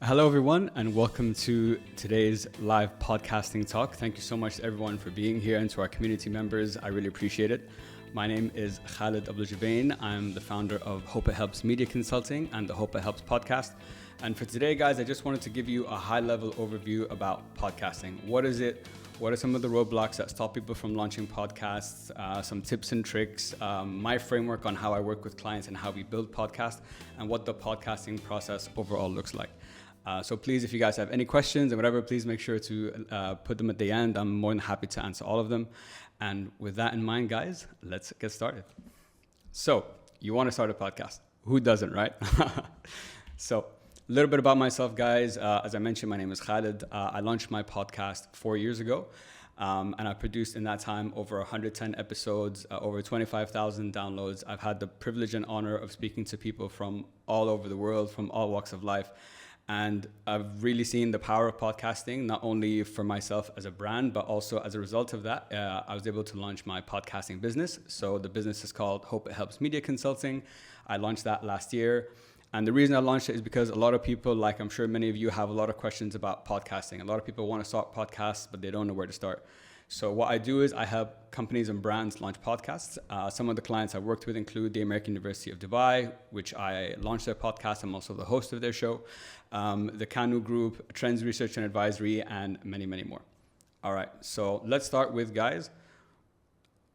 Hello, everyone, and welcome to today's live podcasting talk. Thank you so much to everyone for being here and to our community members. I really appreciate it. My name is Khaled Abuljebain. I'm the founder of Hope It Helps Media Consulting and the Hope It Helps podcast. And for today, guys, I just wanted to give you a high-level overview about podcasting. What is it? What are some of the roadblocks that stop people from launching podcasts? Some tips and tricks, my framework on how I work with clients and how we build podcasts, and what the podcasting process overall looks like. So please, if you guys have any questions and whatever, please make sure to put them at the end. I'm more than happy to answer all of them. And with that in mind, guys, let's get started. So you want to start a podcast. Who doesn't, right? So a little bit about myself, guys. As I mentioned, my name is Khaled. I launched my podcast 4 years ago. And I produced in that time over 110 episodes, over 25,000 downloads. I've had the privilege and honor of speaking to people from all over the world, from all walks of life. And I've really seen the power of podcasting, not only for myself as a brand, but also as a result of that, I was able to launch my podcasting business. So the business is called Hope It Helps Media Consulting. I launched that last year. And the reason I launched it is because a lot of people, like I'm sure many of you, have a lot of questions about podcasting. A lot of people want to start podcasts, but they don't know where to start. So what I do is I help companies and brands launch podcasts. Some of the clients I've worked with include the American University of Dubai, which I launched their podcast. I'm also the host of their show. The Kanu Group, Trends Research and Advisory, and many, many more. All right, so let's start with, guys.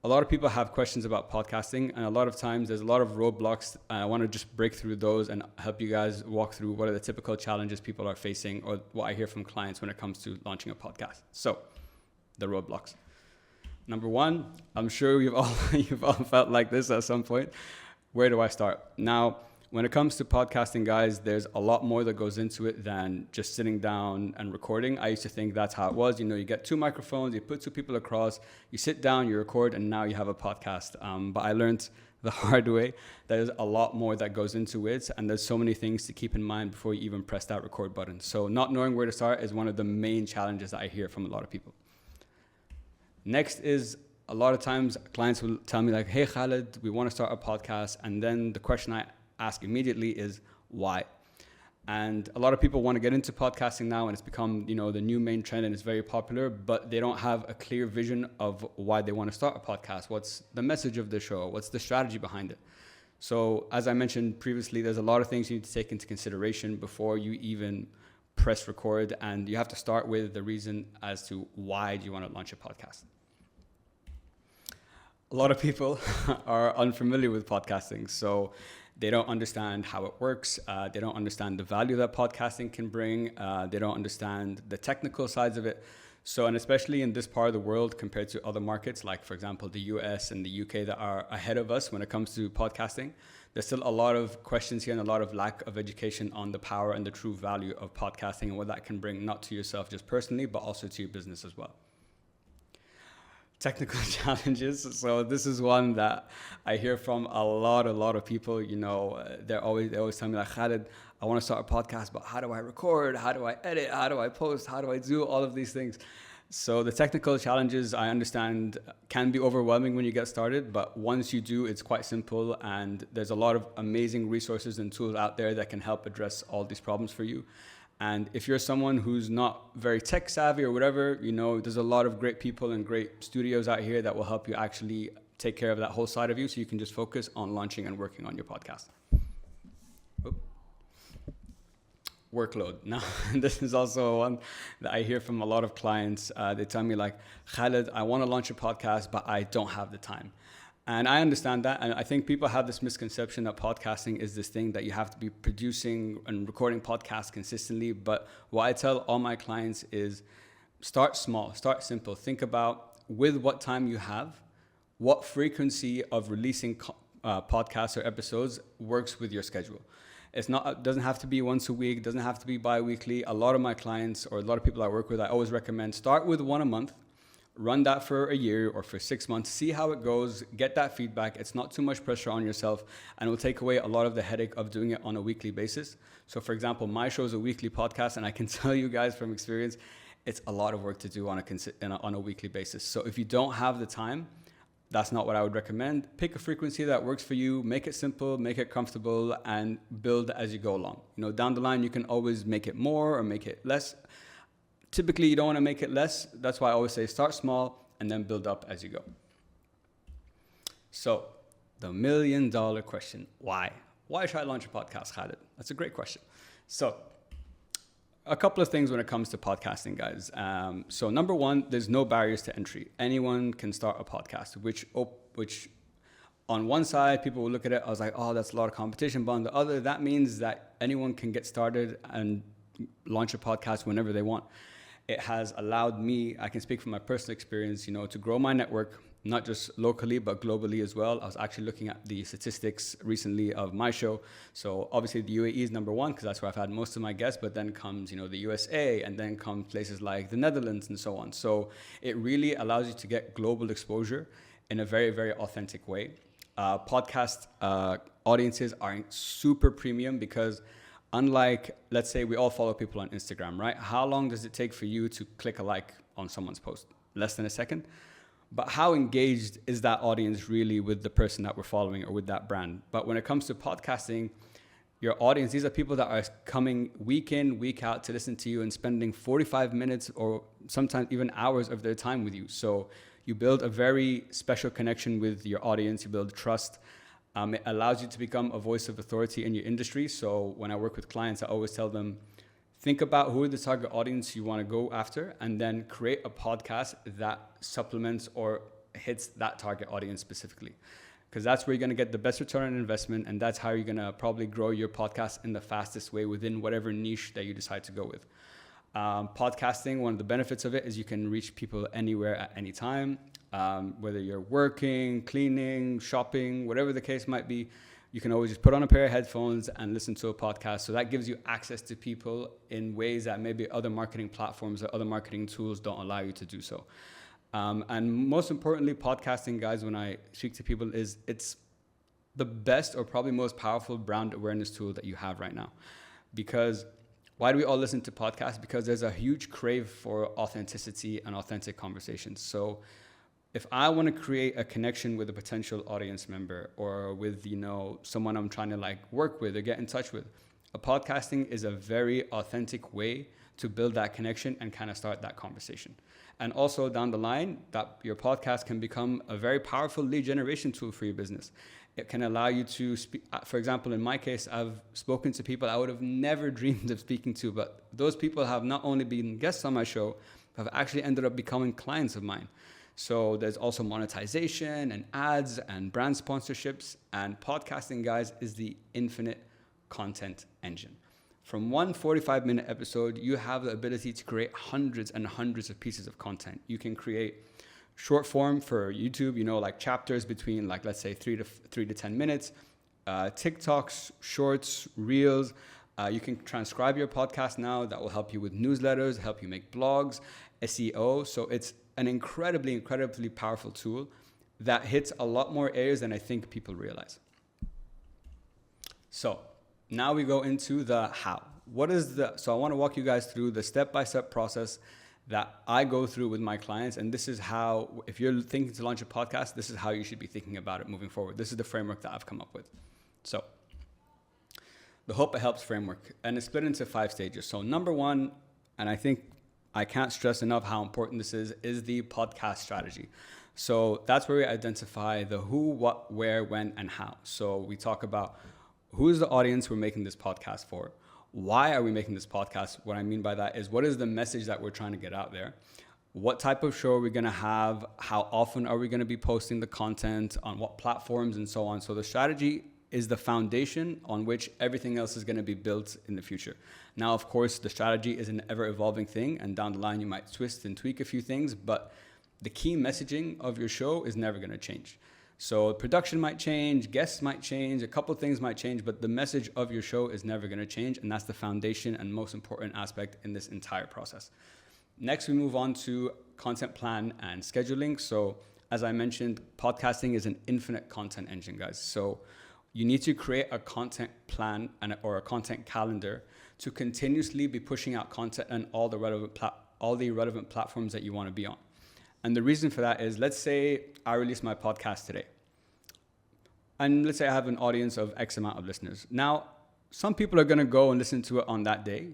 A lot of people have questions about podcasting, and a lot of times there's a lot of roadblocks. I want to just break through those and help you guys walk through what are the typical challenges people are facing, or what I hear from clients when it comes to launching a podcast. So, the roadblocks. Number one, I'm sure you've all felt like this at some point. Where do I start? Now, when it comes to podcasting, guys, there's a lot more that goes into it than just sitting down and recording. I used to think that's how it was. You know, you get two microphones, you put two people across, you sit down, you record, and now you have a podcast. But I learned the hard way. There's a lot more that goes into it, and there's so many things to keep in mind before you even press that record button. So not knowing where to start is one of the main challenges that I hear from a lot of people. Next is, a lot of times clients will tell me like, hey Khaled, we want to start a podcast. And then the question I ask immediately is why? And a lot of people want to get into podcasting now, and it's become, you know, the new main trend, and it's very popular, but they don't have a clear vision of why they want to start a podcast. What's the message of the show? What's the strategy behind it? So as I mentioned previously, there's a lot of things you need to take into consideration before you even press record, and you have to start with the reason as to why do you want to launch a podcast. A lot of people are unfamiliar with podcasting, so they don't understand how it works. They don't understand the value that podcasting can bring. They don't understand the technical sides of it. So, and especially in this part of the world compared to other markets, like for example, the US and the UK that are ahead of us when it comes to podcasting, there's still a lot of questions here and a lot of lack of education on the power and the true value of podcasting and what that can bring, not to yourself just personally, but also to your business as well. Technical challenges. So this is one that I hear from a lot of people. You know, they always tell me like, Khaled, I want to start a podcast, but how do I record? How do I edit? How do I post? How do I do all of these things? So the technical challenges, I understand, can be overwhelming when you get started, but once you do, it's quite simple, and there's a lot of amazing resources and tools out there that can help address all these problems for you. And if you're someone who's not very tech savvy or whatever, you know, there's a lot of great people and great studios out here that will help you actually take care of that whole side of you, so you can just focus on launching and working on your podcast. Workload. Now, this is also one that I hear from a lot of clients. They tell me like, Khaled, I want to launch a podcast, but I don't have the time. And I understand that. And I think people have this misconception that podcasting is this thing that you have to be producing and recording podcasts consistently. But what I tell all my clients is start small, start simple. Think about with what time you have, what frequency of releasing podcasts or episodes works with your schedule. It doesn't have to be once a week, doesn't have to be bi-weekly. A lot of my clients or a lot of people I work with, I always recommend start with one a month. Run that for a year or for 6 months, see how it goes, get that feedback. It's not too much pressure on yourself, and it will take away a lot of the headache of doing it on a weekly basis. So for example, my show is a weekly podcast, and I can tell you guys from experience, it's a lot of work to do on a weekly basis. So if you don't have the time, That's not what I would recommend. Pick a frequency that works for you, make it simple, make it comfortable, and build as you go along. Down the line, you can always make it more or make it less. Typically, you don't want to make it less. That's why I always say start small and then build up as you go. So the $1 million question, why? Why should I launch a podcast, Khaled? That's a great question. So a couple of things when it comes to podcasting, guys. So number one, there's no barriers to entry. Anyone can start a podcast, which on one side, people will look at it, I was like, oh, that's a lot of competition. But on the other, that means that anyone can get started and launch a podcast whenever they want. It has allowed me, I can speak from my personal experience, to grow my network, not just locally, but globally as well. I was actually looking at the statistics recently of my show. So obviously the UAE is number one because that's where I've had most of my guests, but then comes, the USA, and then come places like the Netherlands and so on. So it really allows you to get global exposure in a very, very authentic way. Podcast audiences are super premium because unlike, let's say we all follow people on Instagram, right? How long does it take for you to click a like on someone's post? Less than a second. But how engaged is that audience really with the person that we're following or with that brand? But when it comes to podcasting, your audience, these are people that are coming week in, week out to listen to you and spending 45 minutes or sometimes even hours of their time with you. So you build a very special connection with your audience. You build trust. It allows you to become a voice of authority in your industry. So when I work with clients, I always tell them, think about who are the target audience you want to go after, and then create a podcast that supplements or hits that target audience specifically. Because that's where you're going to get the best return on investment, and that's how you're going to probably grow your podcast in the fastest way within whatever niche that you decide to go with. Podcasting, one of the benefits of it is you can reach people anywhere at any time. Whether you're working, cleaning, shopping, whatever the case might be, you can always just put on a pair of headphones and listen to a podcast. So that gives you access to people in ways that maybe other marketing platforms or other marketing tools don't allow you to do so. And most importantly, podcasting, guys, when I speak to people, it's the best or probably most powerful brand awareness tool that you have right now. Because why do we all listen to podcasts? Because there's a huge crave for authenticity and authentic conversations. So if I want to create a connection with a potential audience member or with, someone I'm trying to work with or get in touch with, podcasting is a very authentic way to build that connection and kind of start that conversation. And also down the line, that your podcast can become a very powerful lead generation tool for your business. It can allow you to speak. For example, in my case, I've spoken to people I would have never dreamed of speaking to, but those people have not only been guests on my show, but have actually ended up becoming clients of mine. So there's also monetization and ads and brand sponsorships, and podcasting, guys, is the infinite content engine. From one 45-minute episode, you have the ability to create hundreds and hundreds of pieces of content. You can create short form for YouTube, like chapters between let's say 3 to 10 minutes, TikToks, shorts, reels. You can transcribe your podcast now. That will help you with newsletters, help you make blogs, SEO. So it's an incredibly, incredibly powerful tool that hits a lot more areas than I think people realize. So now we go into the how. So I want to walk you guys through the step-by-step process that I go through with my clients. And this is how, if you're thinking to launch a podcast, this is how you should be thinking about it moving forward. This is the framework that I've come up with. So the Hope It Helps framework, and it's split into 5 stages. So number one, and I think I can't stress enough how important this is the podcast strategy. So that's where we identify the who, what, where, when, and how. So we talk about who is the audience we're making this podcast for? Why are we making this podcast? What I mean by that is, what is the message that we're trying to get out there? What type of show are we going to have? How often are we going to be posting the content? On what platforms and so on? So the strategy is the foundation on which everything else is going to be built in the future. Now, of course, the strategy is an ever-evolving thing, and down the line, you might twist and tweak a few things, but the key messaging of your show is never going to change. So production might change, guests might change, a couple of things might change, but the message of your show is never going to change, and that's the foundation and most important aspect in this entire process. Next, we move on to content plan and scheduling. So as I mentioned, podcasting is an infinite content engine, guys. So you need to create a content plan or a content calendar to continuously be pushing out content on all the relevant platforms that you want to be on. And the reason for that is, let's say I release my podcast today. And let's say I have an audience of X amount of listeners. Now, some people are going to go and listen to it on that day.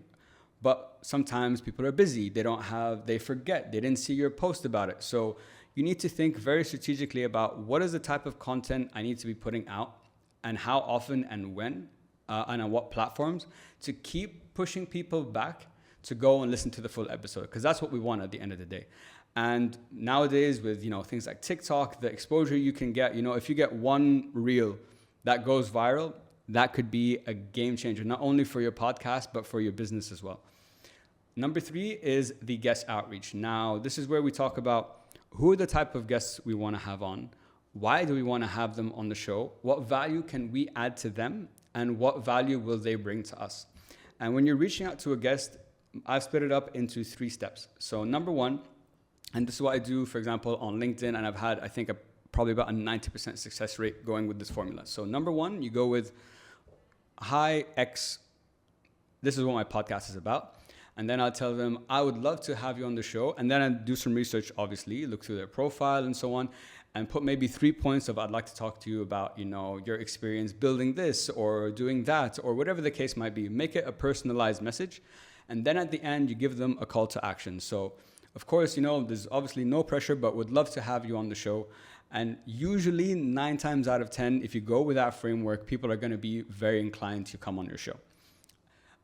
But sometimes people are busy. They forget. They didn't see your post about it. So you need to think very strategically about what is the type of content I need to be putting out and how often and when and on what platforms to keep pushing people back to go and listen to the full episode, because that's what we want at the end of the day. And nowadays with, things like TikTok, the exposure you can get, if you get one reel that goes viral, that could be a game changer, not only for your podcast, but for your business as well. Number 3 is the guest outreach. Now, this is where we talk about who are the type of guests we want to have on, why do we want to have them on the show, what value can we add to them, and what value will they bring to us. And when you're reaching out to a guest, I've split it up into 3 steps. So number 1, and this is what I do, for example, on LinkedIn, and I've had, I think, probably about a 90% success rate going with this formula. So number 1, you go with, hi, X, this is what my podcast is about. And then I'll tell them, I would love to have you on the show. And then I do some research, obviously, look through their profile and so on, and put maybe 3 points of I'd like to talk to you about, your experience building this or doing that or whatever the case might be. Make it a personalized message. And then at the end, you give them a call to action. So, of course, there's obviously no pressure, but would love to have you on the show. And usually 9 times out of 10, if you go with that framework, people are going to be very inclined to come on your show.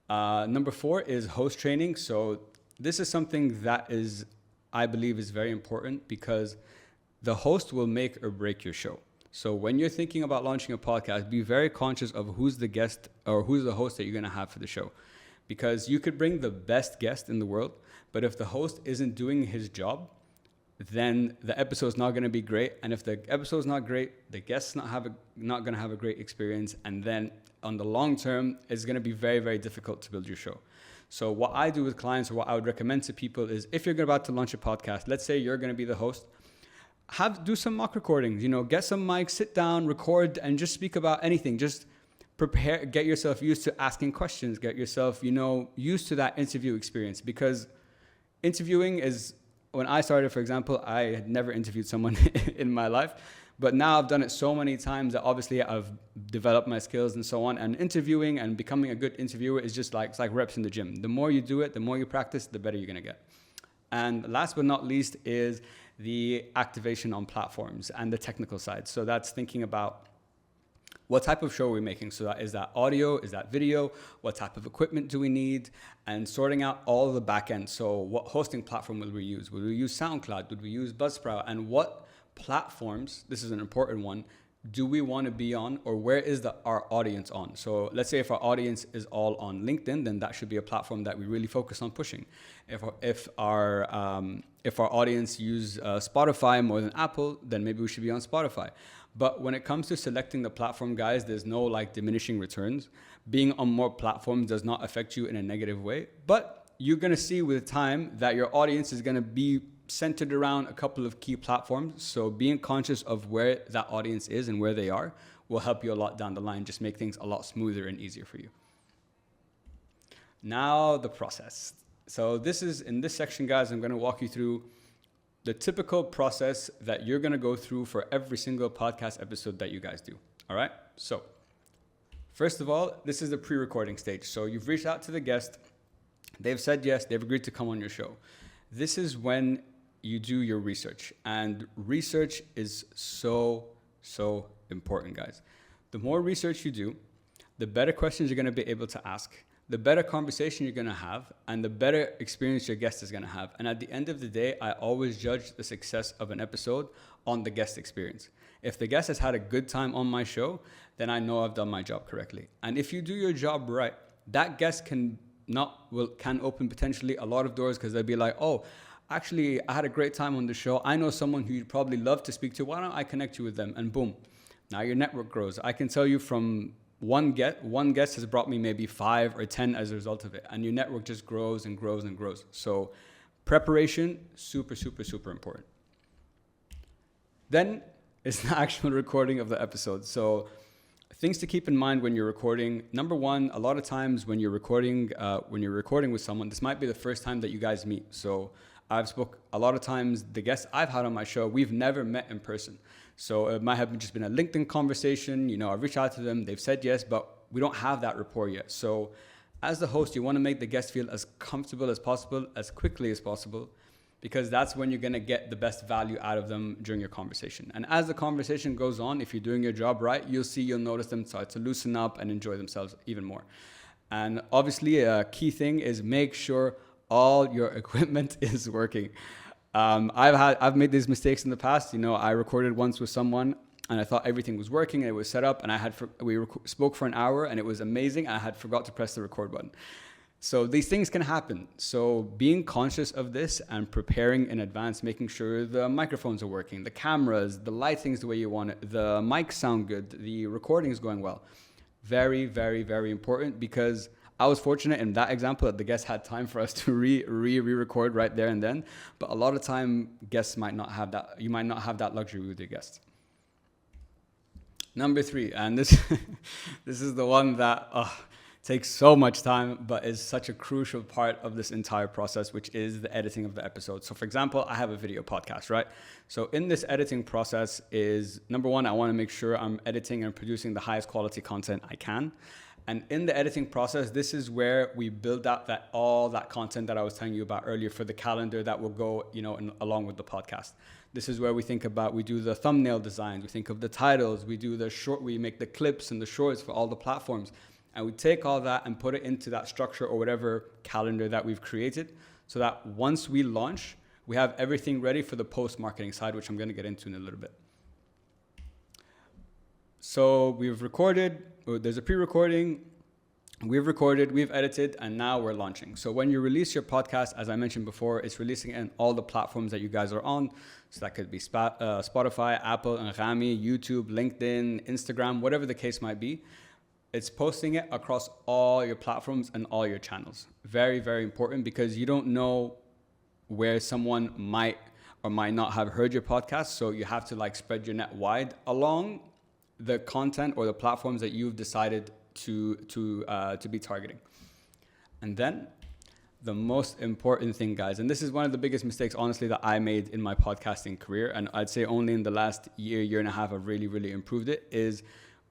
Number 4 is host training. So this is something that I believe is very important because the host will make or break your show. So when you're thinking about launching a podcast, be very conscious of who's the guest or who's the host that you're going to have for the show. Because you could bring the best guest in the world, but if the host isn't doing his job, then the episode's not going to be great. And if the episode's not great, the guest's not going to have a great experience. And then on the long term, it's going to be very, very difficult to build your show. So what I do with clients, or what I would recommend to people, is if you're about to launch a podcast, let's say you're going to be the host, do some mock recordings, get some mics, sit down, record, and just speak about anything. Just prepare, get yourself used to asking questions, get yourself, used to that interview experience. Because interviewing is, when I started, for example, I had never interviewed someone in my life, but now I've done it so many times that obviously I've developed my skills and so on. And interviewing and becoming a good interviewer is just it's like reps in the gym. The more you do it, the more you practice, the better you're going to get. And last but not least is the activation on platforms and the technical side. So that's thinking about what type of show are we making? So is that audio? Is that video? What type of equipment do we need? And sorting out all the back end. So what hosting platform will we use? Will we use SoundCloud? Would we use Buzzsprout? And what platforms, this is an important one, do we want to be on, or where is our audience on? So let's say if our audience is all on LinkedIn, then that should be a platform that we really focus on pushing. If our audience use Spotify more than Apple, then maybe we should be on Spotify. But when it comes to selecting the platform, guys, there's no diminishing returns. Being on more platforms does not affect you in a negative way, but you're going to see with time that your audience is going to be centered around a couple of key platforms. So being conscious of where that audience is and where they are will help you a lot down the line, just make things a lot smoother and easier for you. Now the process. So in this section, guys, I'm going to walk you through the typical process that you're going to go through for every single podcast episode that you guys do. All right. So first of all, this is the pre-recording stage. So you've reached out to the guest. They've said yes. They've agreed to come on your show. This is when you do your research, and research is so important, guys. The more research you do, the better questions you're going to be able to ask, the better conversation you're going to have, and the better experience your guest is going to have. And at the end of the day, I always judge the success of an episode on the guest experience. If the guest has had a good time on my show, then I know I've done my job correctly. And if you do your job right, that guest can open potentially a lot of doors, because they'll be like, oh, actually, I had a great time on the show. I know someone who you'd probably love to speak to. Why don't I connect you with them? And boom, now your network grows. I can tell you from one guest has brought me maybe 5 or 10 as a result of it. And your network just grows and grows and grows. So preparation, super important. Then it's the actual recording of the episode. So things to keep in mind when you're recording. Number 1, a lot of times when you're recording with someone, this might be the first time that you guys meet. So a lot of times the guests I've had on my show, we've never met in person. So it might have just been a LinkedIn conversation. You know, I reach out to them, they've said yes, but we don't have that rapport yet. So as the host, you want to make the guest feel as comfortable as possible, as quickly as possible, because that's when you're going to get the best value out of them during your conversation. And as the conversation goes on, if you're doing your job right, you'll notice them start to loosen up and enjoy themselves even more. And obviously a key thing is make sure all your equipment is working. I've made these mistakes in the past. You know, I recorded once with someone and I thought everything was working and it was set up, and we spoke for an hour and it was amazing, and I had forgot to press the record button. So these things can happen. So being conscious of this and preparing in advance, making sure the microphones are working, the cameras, the lighting's the way you want it, the mics sound good, the recording is going well. Very, very, very important, because I was fortunate in that example that the guests had time for us to re-record right there and then. But a lot of time, guests might not have that. You might not have that luxury with your guests. Number 3, and this is the one that takes so much time, but is such a crucial part of this entire process, which is the editing of the episode. So for example, I have a video podcast, right? So in this editing process is, number 1, I want to make sure I'm editing and producing the highest quality content I can. And in the editing process, this is where we build out all that content that I was telling you about earlier for the calendar that will go, along with the podcast. This is where we do the thumbnail designs, we think of the titles, we make the clips and the shorts for all the platforms. And we take all that and put it into that structure or whatever calendar that we've created, so that once we launch, we have everything ready for the post-marketing side, which I'm going to get into in a little bit. So we've recorded, there's a pre-recording, we've recorded, we've edited, and now we're launching. So when you release your podcast, as I mentioned before, it's releasing in all the platforms that you guys are on. So that could be Spotify, Apple, Anghami, YouTube, LinkedIn, Instagram, whatever the case might be. It's posting it across all your platforms and all your channels. Very, very important, because you don't know where someone might or might not have heard your podcast. So you have to spread your net wide along the content or the platforms that you've decided to be targeting. And then the most important thing, guys, and this is one of the biggest mistakes, honestly, that I made in my podcasting career, and I'd say only in the last year and a half I've really, really improved it, is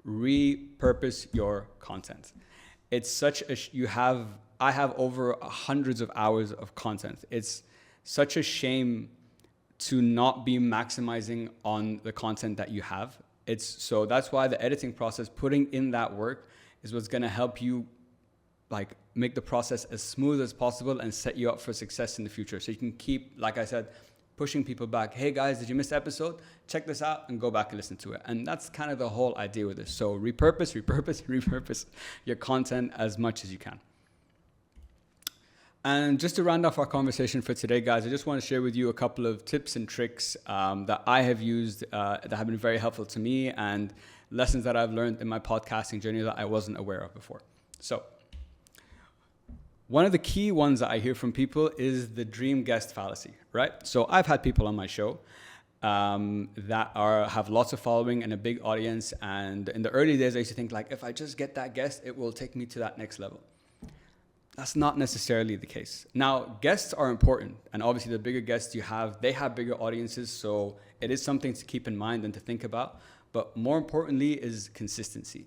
repurpose your content. It's I have over hundreds of hours of content. It's such a shame to not be maximizing on the content that you have. So that's why the editing process, putting in that work, is what's going to help you make the process as smooth as possible and set you up for success in the future. So you can keep, like I said, pushing people back. Hey guys, did you miss the episode? Check this out and go back and listen to it. And that's kind of the whole idea with this. So repurpose your content as much as you can. And just to round off our conversation for today, guys, I just want to share with you a couple of tips and tricks that I have used that have been very helpful to me, and lessons that I've learned in my podcasting journey that I wasn't aware of before. So one of the key ones that I hear from people is the dream guest fallacy, right? So I've had people on my show that have lots of following and a big audience. And in the early days, I used to think if I just get that guest, it will take me to that next level. That's not necessarily the case. Now, guests are important. And obviously the bigger guests you have, they have bigger audiences. So it is something to keep in mind and to think about. But more importantly is consistency.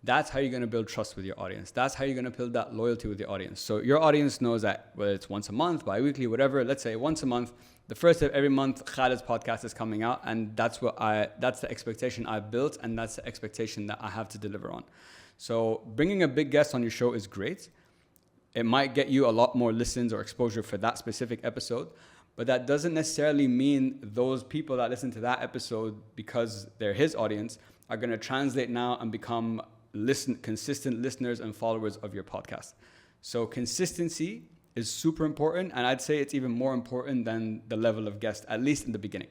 That's how you're going to build trust with your audience. That's how you're going to build that loyalty with your audience. So your audience knows that whether it's once a month, bi-weekly, whatever, let's say once a month, the first of every month, Khaled's podcast is coming out. And that's the expectation I've built. And that's the expectation that I have to deliver on. So bringing a big guest on your show is great. It might get you a lot more listens or exposure for that specific episode. But that doesn't necessarily mean those people that listen to that episode, because they're his audience, are going to translate now and become consistent listeners and followers of your podcast. So consistency is super important, and I'd say it's even more important than the level of guest, at least in the beginning.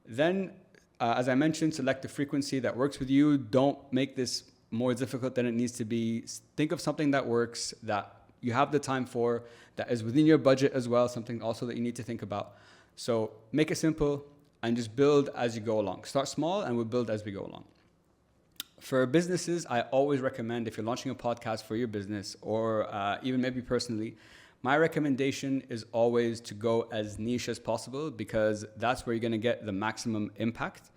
Then, as I mentioned, select the frequency that works with you. Don't make this more difficult than it needs to be. Think of something that works, that you have the time for, that is within your budget as well, something also that you need to think about. So make it simple and just build as you go along. Start small and we'll build as we go along. For businesses, I always recommend, if you're launching a podcast for your business or even maybe personally, My recommendation is always to go as niche as possible, because that's where you're going to get the maximum impact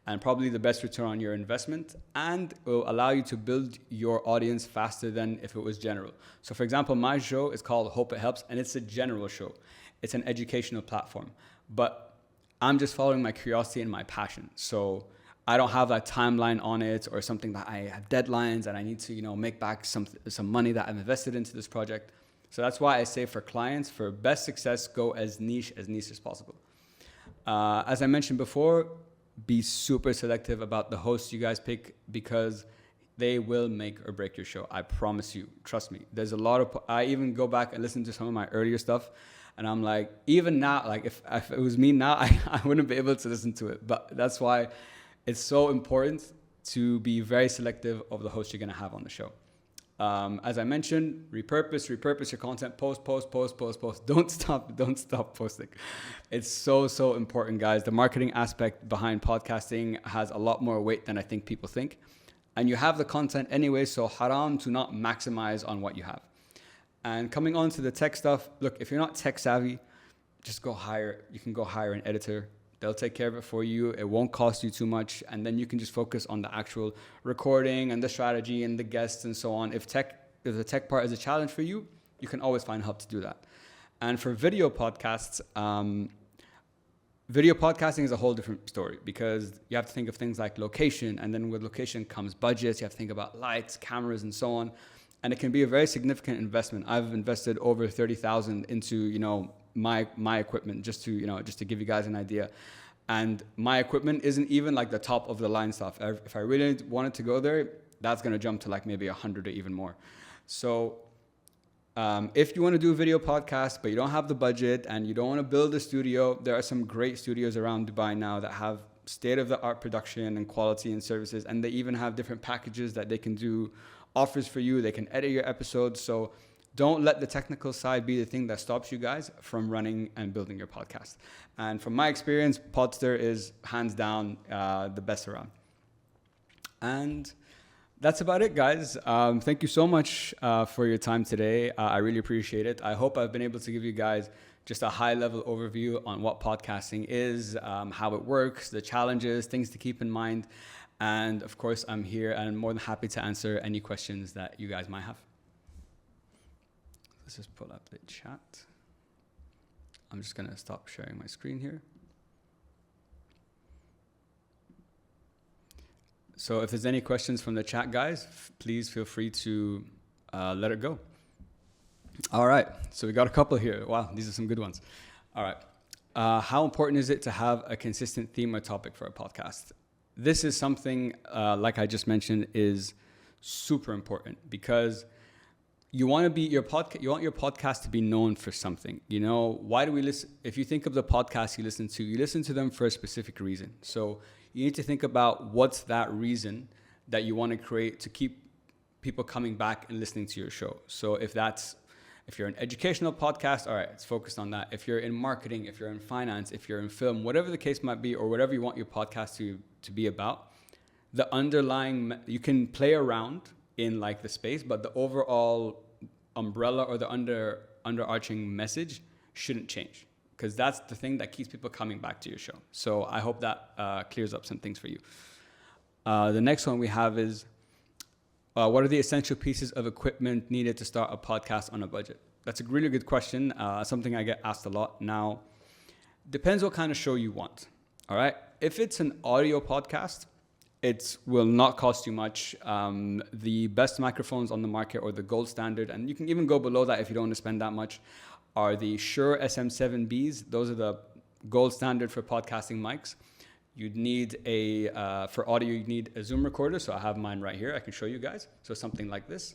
and probably the best return on your investment, and it will allow you to build your audience faster than if it was general. So for example, my show is called Hope It Helps, and it's a general show. It's an educational platform, but I'm just following my curiosity and my passion. So I don't have that timeline on it or something that I have deadlines and I need to, make back some money that I've invested into this project. So that's why I say for clients, for best success, go as niche as possible. As I mentioned before, be super selective about the hosts you guys pick, because they will make or break your show. I promise you. Trust me. There's a lot of, I even go back and listen to some of my earlier stuff, and I'm like, even now, like if it was me now, I wouldn't be able to listen to it. But that's why it's so important to be very selective of the host you're going to have on the show. As I mentioned, repurpose your content, post. Don't stop posting. It's so important, guys. The marketing aspect behind podcasting has a lot more weight than I think people think. And you have the content anyway, so haram to not maximize on what you have. And coming on to the tech stuff, look, if you're not tech savvy, just you can go hire an editor. They'll take care of it for you. It won't cost you too much. And then you can just focus on the actual recording and the strategy and the guests and so on. If the tech part is a challenge for you, you can always find help to do that. And for video podcasts, video podcasting is a whole different story, because you have to think of things like location. And then with location comes budgets. You have to think about lights, cameras, and so on. And it can be a very significant investment. I've invested over 30,000 into, my equipment, just to give you guys an idea. And my equipment isn't even like the top of the line stuff. If I really wanted to go there, that's going to jump to like maybe 100 or even more. So if you want to do a video podcast, but you don't have the budget and you don't want to build a studio, there are some great studios around Dubai now that have state-of-the-art production and quality and services. And they even have different packages that they can do offers for you. They can edit your episodes. So don't let the technical side be the thing that stops you guys from running and building your podcast. And from my experience, Podster is hands down the best around. And that's about it, guys. Thank you so much for your time today. I really appreciate it. I hope I've been able to give you guys just a high-level overview on what podcasting is, how it works, the challenges, things to keep in mind. And of course, I'm here and I'm more than happy to answer any questions that you guys might have. Let's just pull up the chat. I'm just going to stop sharing my screen here. So if there's any questions from the chat, guys, please feel free to let it go. All right. So we got a couple here. Wow, these are some good ones. All right. How important is it to have a consistent theme or topic for a podcast? This is something, like I just mentioned, is super important, because you want your podcast to be known for something. Why do we listen? If you think of the podcasts you listen to them for a specific reason. So you need to think about what's that reason that you want to create to keep people coming back and listening to your show. So if you're an educational podcast, all right, it's focused on that. If you're in marketing, if you're in finance, if you're in film, whatever the case might be, or whatever you want your podcast to be about, the underlying, you can play around in like the space, but the overall umbrella or the underarching message shouldn't change, because that's the thing that keeps people coming back to your show. So I hope that clears up some things for you. The next one we have is, what are the essential pieces of equipment needed to start a podcast on a budget? That's a really good question. Something I get asked a lot. Now, depends what kind of show you want. All right. If it's an audio podcast, it will not cost you much. The best microphones on the market, or the gold standard, and you can even go below that if you don't want to spend that much, are the Shure SM7Bs. Those are the gold standard for podcasting mics. You'd need for audio, you'd need a Zoom recorder. So I have mine right here. I can show you guys. So something like this.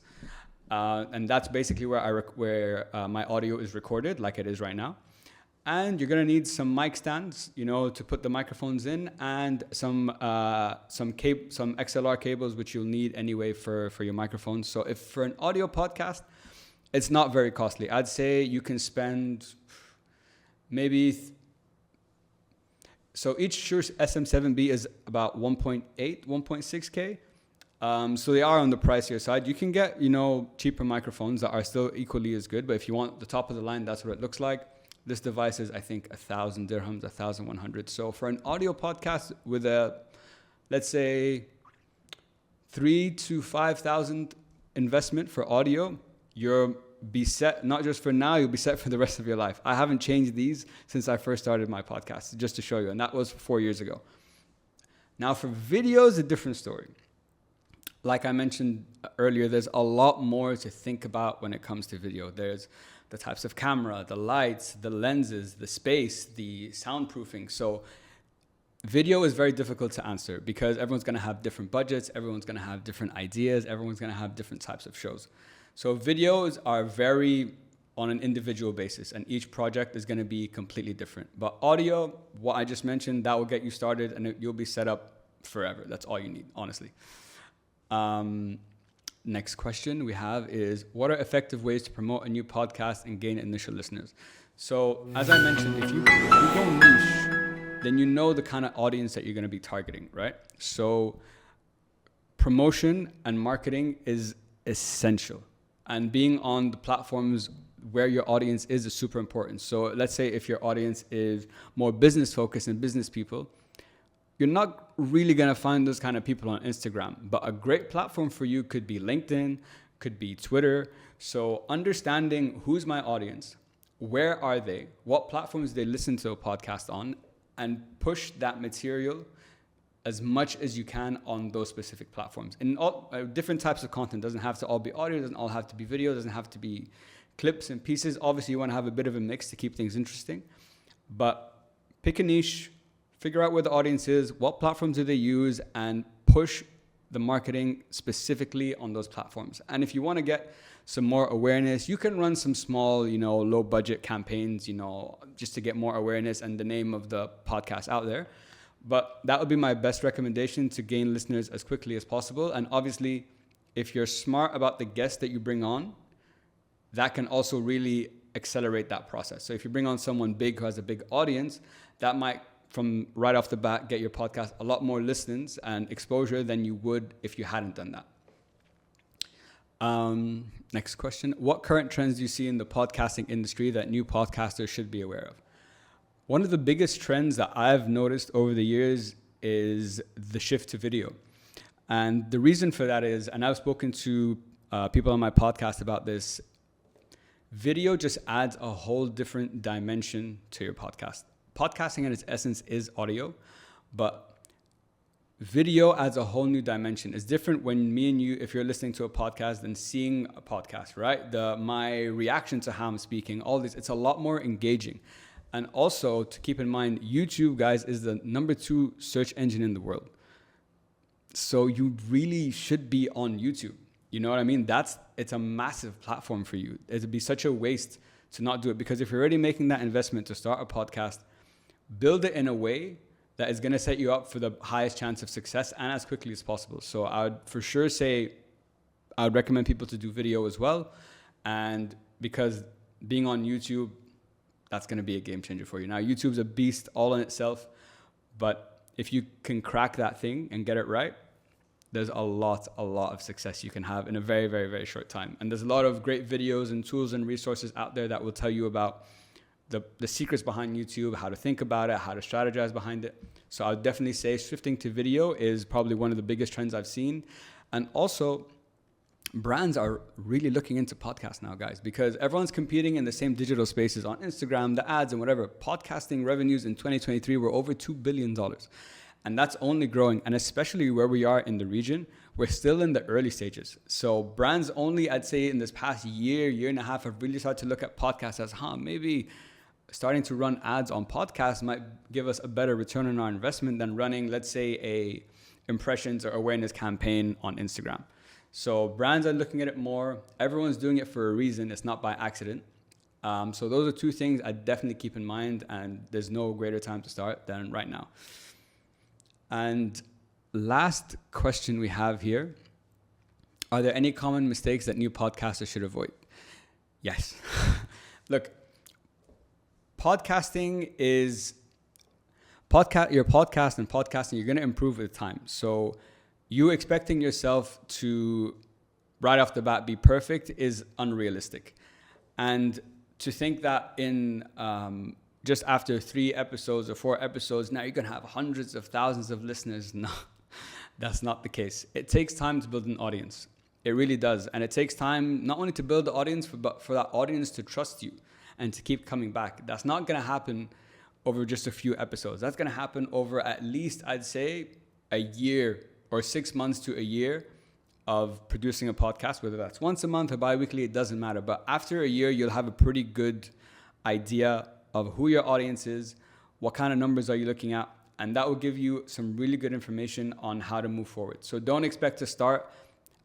And that's basically where my audio is recorded, like it is right now. And you're going to need some mic stands, to put the microphones in, and some XLR cables, which you'll need anyway for your microphones. So if for an audio podcast, it's not very costly. I'd say you can spend maybe, so each Shure SM7B is about 1.8, 1.6K. So they are on the pricier side. You can get, cheaper microphones that are still equally as good. But if you want the top of the line, that's what it looks like. This device is, I think, 1,000 dirhams, 1,100. So for an audio podcast with let's say 3,000 to 5,000 investment for audio, you'll be set, not just for now, you'll be set for the rest of your life. I haven't changed these since I first started my podcast, just to show you. And that was 4 years ago. Now for videos, a different story. Like I mentioned earlier, there's a lot more to think about when it comes to video. There's the types of camera, the lights, the lenses, the space, the soundproofing. So video is very difficult to answer because everyone's going to have different budgets. Everyone's going to have different ideas. Everyone's going to have different types of shows. So videos are very on an individual basis, and each project is going to be completely different. But audio, what I just mentioned, that will get you started and you'll be set up forever. That's all you need, honestly. Next question we have is, what are effective ways to promote a new podcast and gain initial listeners? So as I mentioned, if you go niche, then you know the kind of audience that you're going to be targeting, right? So promotion and marketing is essential, and being on the platforms where your audience is super important. So let's say if your audience is more business focused and business people, you're not really going to find those kind of people on Instagram. But a great platform for you could be LinkedIn, could be Twitter. So understanding who's my audience, where are they, what platforms they listen to a podcast on, and push that material as much as you can on those specific platforms. And all different types of content. Doesn't have to all be audio, doesn't all have to be video, doesn't have to be clips and pieces. Obviously, you want to have a bit of a mix to keep things interesting. But pick a niche, figure out where the audience is, what platforms do they use, and push the marketing specifically on those platforms. And if you want to get some more awareness, you can run some small, low budget campaigns, just to get more awareness and the name of the podcast out there. But that would be my best recommendation to gain listeners as quickly as possible. And obviously, if you're smart about the guests that you bring on, that can also really accelerate that process. So if you bring on someone big who has a big audience, that might, from right off the bat, get your podcast a lot more listens and exposure than you would if you hadn't done that. Next question. What current trends do you see in the podcasting industry that new podcasters should be aware of? One of the biggest trends that I've noticed over the years is the shift to video. And the reason for that is, and I've spoken to people on my podcast about this, video just adds a whole different dimension to your podcast. Podcasting in its essence is audio, but video adds a whole new dimension. It's different when me and you, if you're listening to a podcast, than seeing a podcast, right? My reaction to how I'm speaking, all this, it's a lot more engaging. And also to keep in mind, YouTube, guys, is the number 2 search engine in the world. So you really should be on YouTube. You know what I mean? It's a massive platform for you. It'd be such a waste to not do it, because if you're already making that investment to start a podcast, build it in a way that is going to set you up for the highest chance of success and as quickly as possible. So I would for sure say I would recommend people to do video as well. And because being on YouTube, that's going to be a game changer for you. Now, YouTube's a beast all in itself, but if you can crack that thing and get it right, there's a lot of success you can have in a very, very, very short time. And there's a lot of great videos and tools and resources out there that will tell you about the secrets behind YouTube, how to think about it, how to strategize behind it. So I would definitely say shifting to video is probably one of the biggest trends I've seen. And also, brands are really looking into podcasts now, guys, because everyone's competing in the same digital spaces on Instagram, the ads and whatever. Podcasting revenues in 2023 were over $2 billion. And that's only growing. And especially where we are in the region, we're still in the early stages. So brands only, I'd say in this past year and a half, have really started to look at podcasts as, maybe starting to run ads on podcasts might give us a better return on our investment than running, let's say, a impressions or awareness campaign on Instagram. So brands are looking at it more. Everyone's doing it for a reason. It's not by accident. So those are 2 things I definitely keep in mind, and there's no greater time to start than right now. And last question we have here. Are there any common mistakes that new podcasters should avoid? Yes. Look, podcasting is... your podcast and podcasting, you're going to improve with time. So you expecting yourself to right off the bat be perfect is unrealistic. And to think that in just after 3 episodes or 4 episodes, now you're going to have hundreds of thousands of listeners. No, that's not the case. It takes time to build an audience. It really does. And it takes time not only to build the audience, but for that audience to trust you and to keep coming back. That's not going to happen over just a few episodes. That's going to happen over at least, I'd say, a year or 6 months to a year of producing a podcast, whether that's once a month or bi-weekly, it doesn't matter. But after a year, you'll have a pretty good idea of who your audience is, what kind of numbers are you looking at, and that will give you some really good information on how to move forward. So don't expect to start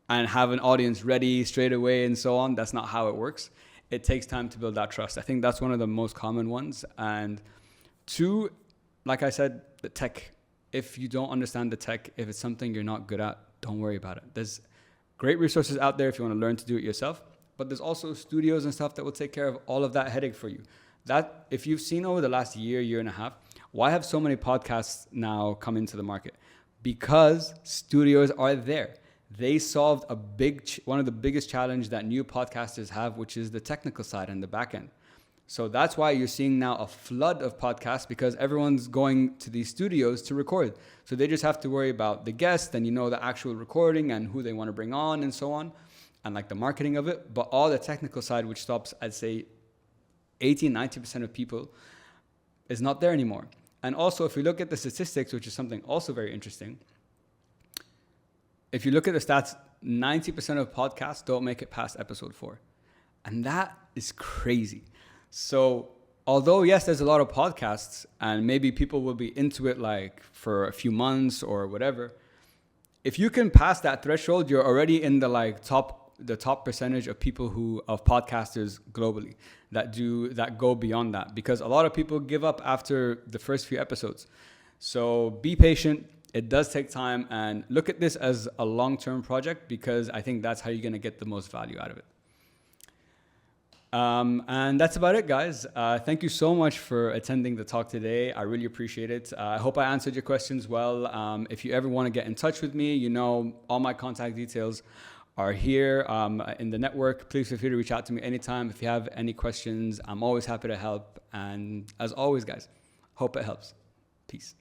and have an audience ready straight away and so on. That's not how it works. It takes time to build that trust. I think that's one of the most common ones. And 2, like I said, the tech. If you don't understand the tech, if it's something you're not good at, don't worry about it. There's great resources out there if you want to learn to do it yourself, but there's also studios and stuff that will take care of all of that headache for you. That, if you've seen over the last year and a half, why have so many podcasts now come into the market? Because studios are there. They solved one of the biggest challenge that new podcasters have, which is the technical side and the back end. So that's why you're seeing now a flood of podcasts, because everyone's going to these studios to record. So they just have to worry about the guest and, the actual recording and who they want to bring on and so on, and like the marketing of it. But all the technical side, which stops, I'd say 80-90% of people, is not there anymore. And also, if you look at the statistics, which is something also very interesting, if you look at the stats, 90% of podcasts don't make it past episode 4. And that is crazy. So although, yes, there's a lot of podcasts and maybe people will be into it like for a few months or whatever, if you can pass that threshold, you're already in the top percentage of people of podcasters globally that go beyond that, because a lot of people give up after the first few episodes. So be patient. It does take time, and look at this as a long-term project, because I think that's how you're going to get the most value out of it. And that's about it, guys. Thank you so much for attending the talk today. I really appreciate it. I hope I answered your questions well. If you ever want to get in touch with me, all my contact details are here in the network. Please feel free to reach out to me anytime. If you have any questions, I'm always happy to help. And as always, guys, hope it helps. Peace.